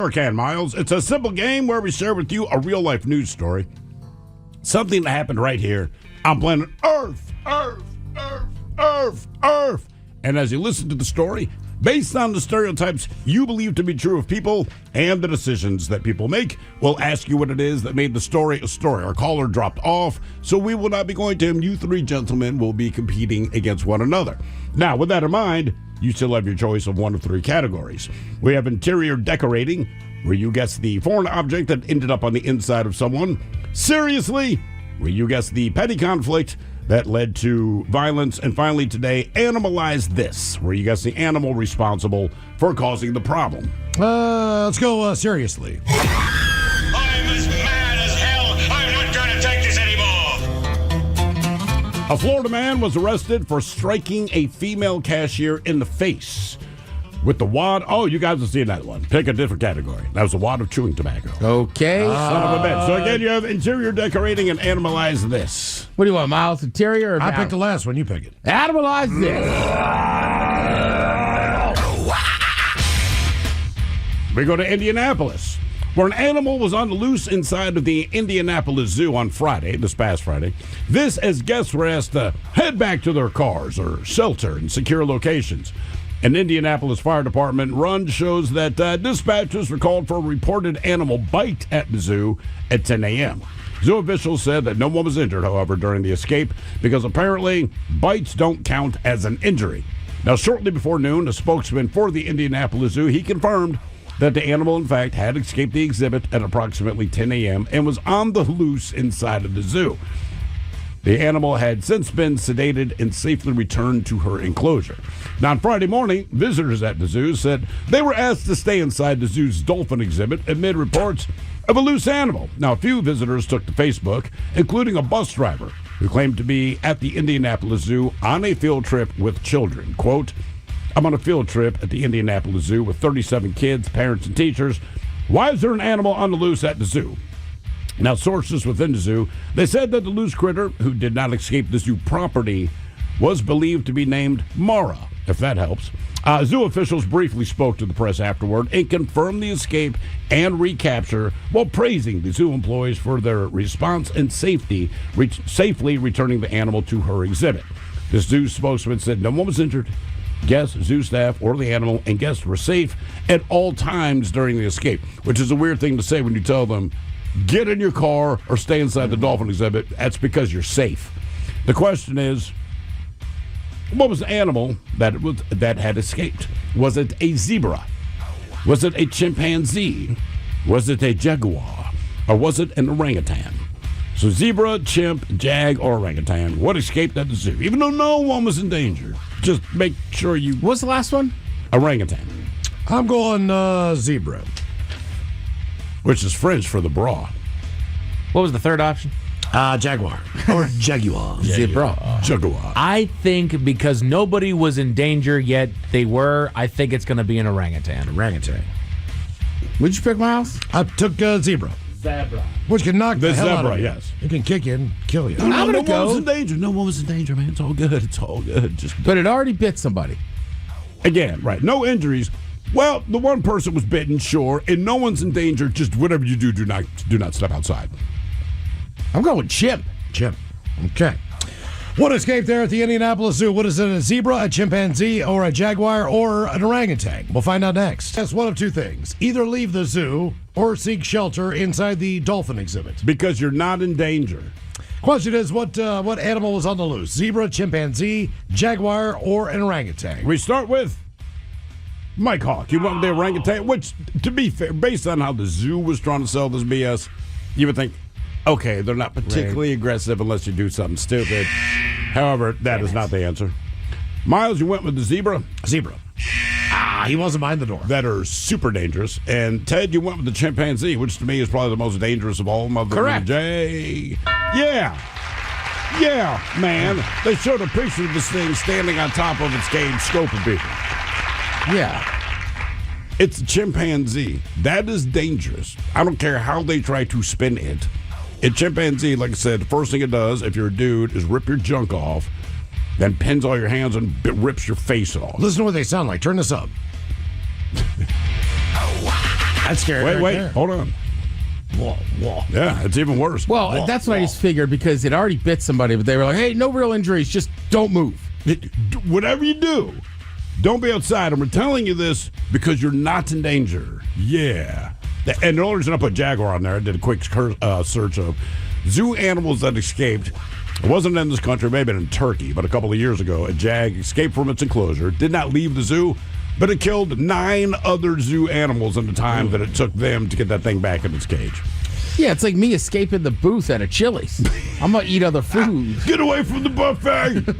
Sure can, Miles. It's a simple game where we share with you a real-life news story. Something that happened right here on planet Earth. And as you listen to the story, based on the stereotypes you believe to be true of people and the decisions that people make, we'll ask you what it is that made the story a story. Our caller dropped off, so we will not be going to him. You three gentlemen will be competing against one another. Now, with that in mind, you still have your choice of one of three categories. We have interior decorating, where you guess the foreign object that ended up on the inside of someone. Seriously, where you guess the petty conflict that led to violence. And finally today, Animalize This, where you guess the animal responsible for causing the problem. Let's go seriously. I'm as mad as hell. I'm not going to take this anymore. A Florida man was arrested for striking a female cashier in the face with the wad. Oh, you guys have seen that one. Pick a different category. That was a wad of chewing tobacco. Okay. Son of a bitch. So again, you have interior decorating and Animalize This. What do you want, Miles? Interior or I picked the last one. You pick it. Animalize this. We go to Indianapolis, where an animal was on the loose inside of the Indianapolis Zoo on Friday, this past Friday. This as guests were asked to head back to their cars or shelter in secure locations. An Indianapolis Fire Department run shows that dispatchers were called for a reported animal bite at the zoo at 10 a.m. Zoo officials said that no one was injured, however, during the escape because apparently bites don't count as an injury. Now, shortly before noon, a spokesman for the Indianapolis Zoo, he confirmed that the animal, in fact, had escaped the exhibit at approximately 10 a.m. and was on the loose inside of the zoo. The animal had since been sedated and safely returned to her enclosure. Now, on Friday morning, visitors at the zoo said they were asked to stay inside the zoo's dolphin exhibit amid reports of a loose animal. Now, a few visitors took to Facebook, including a bus driver who claimed to be at the Indianapolis Zoo on a field trip with children. Quote, "I'm on a field trip at the Indianapolis Zoo with 37 kids, parents, and teachers. Why is there an animal on the loose at the zoo?" Now, sources within the zoo, they said that the loose critter, who did not escape the zoo property, was believed to be named Mara, if that helps. Zoo officials briefly spoke to the press afterward and confirmed the escape and recapture while praising the zoo employees for their response and safely returning the animal to her exhibit. The zoo spokesman said no one was injured. Guests, zoo staff, or the animal, and guests were safe at all times during the escape, which is a weird thing to say when you tell them, get in your car or stay inside the dolphin exhibit. That's because you're safe. The question is, what was the animal that had escaped? Was it a zebra? Was it a chimpanzee? Was it a jaguar? Or was it an orangutan? So zebra, chimp, jag, or orangutan, what escaped at the zoo? Even though no one was in danger. Just make sure you... What's the last one? Orangutan. I'm going zebra. Which is French for the bra. What was the third option? Jaguar. Or Jaguar. Zebra. Jaguar. I think because nobody was in danger yet they were, I think it's going to be an orangutan. Orangutan. Would you pick, Miles? I took zebra. Zebra. Which can knock the hell out zebra, of you. yes. It can kick you and kill you. No gonna one go. was in danger. No one was in danger, man. It's all good. It's all good. Just But it already bit somebody. again, right? No injuries. Well, the one person was bitten, sure, and no one's in danger. Just whatever you do not step outside. I'm going with chimp. Chimp. Okay. What escaped there at the Indianapolis Zoo? What is it, a zebra, a chimpanzee, or a jaguar, or an orangutan? We'll find out next. That's one of two things. Either leave the zoo or seek shelter inside the dolphin exhibit. Because you're not in danger. Question is, what animal was on the loose? Zebra, chimpanzee, jaguar, or an orangutan? We start with Mike Hawk. You went with the orangutan, which, to be fair, based on how the zoo was trying to sell this BS, you would think, okay, they're not particularly aggressive unless you do something stupid. However, that is not the answer. Miles, you went with the zebra. Zebra. He wasn't behind the door. That are super dangerous. And Ted, you went with the chimpanzee, which to me is probably the most dangerous of all of them. Correct. Yeah, man. They showed a picture of this thing standing on top of its cage, scoping people. Yeah. It's a chimpanzee. That is dangerous. I don't care how they try to spin it. A chimpanzee, like I said, the first thing it does, if you're a dude, is rip your junk off, then pins all your hands and rips your face off. Listen to what they sound like. Turn this up. That's scary. Wait, right wait, there. hold on. Whoa, whoa. Yeah, it's even worse. Well, that's what I just figured because it already bit somebody, but they were like, hey, no real injuries, just don't move. Whatever you do, don't be outside. And we're telling you this because you're not in danger. Yeah. And the only reason I put Jaguar on there, I did a quick search of zoo animals that escaped. It wasn't in this country, maybe in Turkey, but a couple of years ago, a jag escaped from its enclosure, did not leave the zoo, but it killed 9 other zoo animals in the time that it took them to get that thing back in its cage. Yeah, it's like me escaping the booth at a Chili's. I'm going to eat other food. Get away from the buffet!